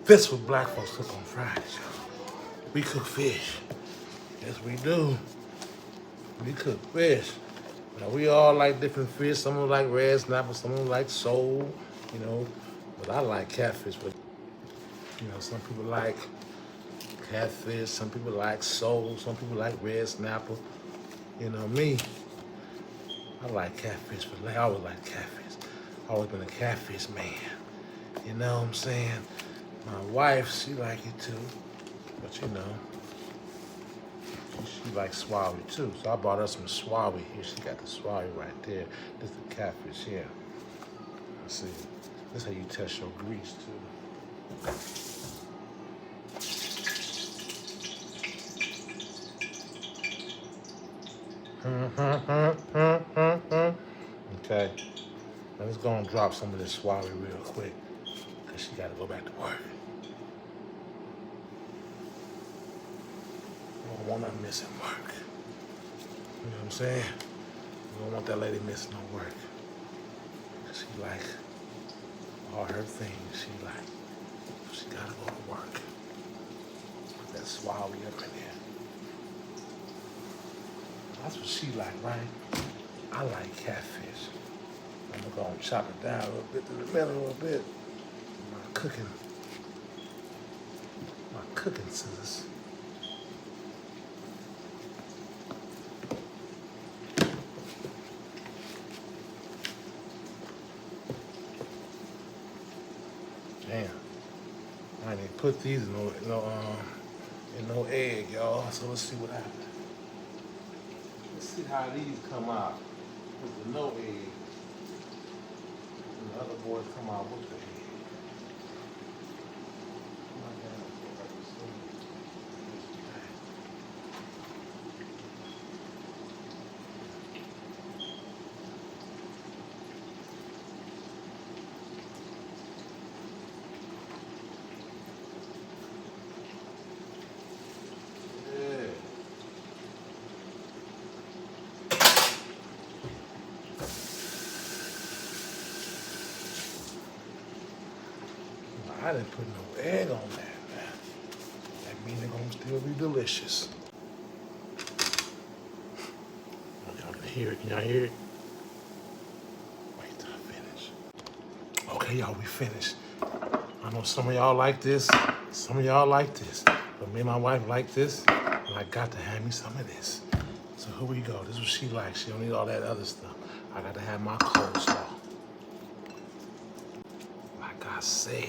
This what black folks cook on Fridays, y'all. We cook fish. Yes, we do. We cook fish. Now, we all like different fish. Some of them like red snapper, some of them like sole, you know. But I like catfish. But, you know, some people like catfish, some people like sole, some people like red snapper. You know, me, I like catfish, but I always like catfish. Always been a catfish man. You know what I'm saying? My wife, she like it too. But you know, she likes swawi too. So I bought her some swawi here. She got the swawi right there. This is the catfish here. Let's see. This is how you test your grease too. Okay. Now let's go and drop some of this swawi real quick, because she got to go back to work. We don't want her missing work. You know what I'm saying? We don't want that lady missing no work. She like all her things. She like, she got to go to work. Put that swawi up in there. That's what she like, right? I like catfish. I'm gonna chop it down a little bit to the middle a little bit. My cooking scissors. Damn, I didn't put these in no egg, y'all. So let's see what happens. Let's see how these come out with the no egg. And the other boys come out with the egg. I didn't put no egg on that, man. That means they're gonna still be delicious. Y'all can hear it. Can y'all hear it? Wait till I finish. Okay, y'all, we finished. I know some of y'all like this, some of y'all like this, but me and my wife like this, and I got to have me some of this. So here we go. This is what she likes. She don't need all that other stuff. I got to have my coleslaw. Like I said.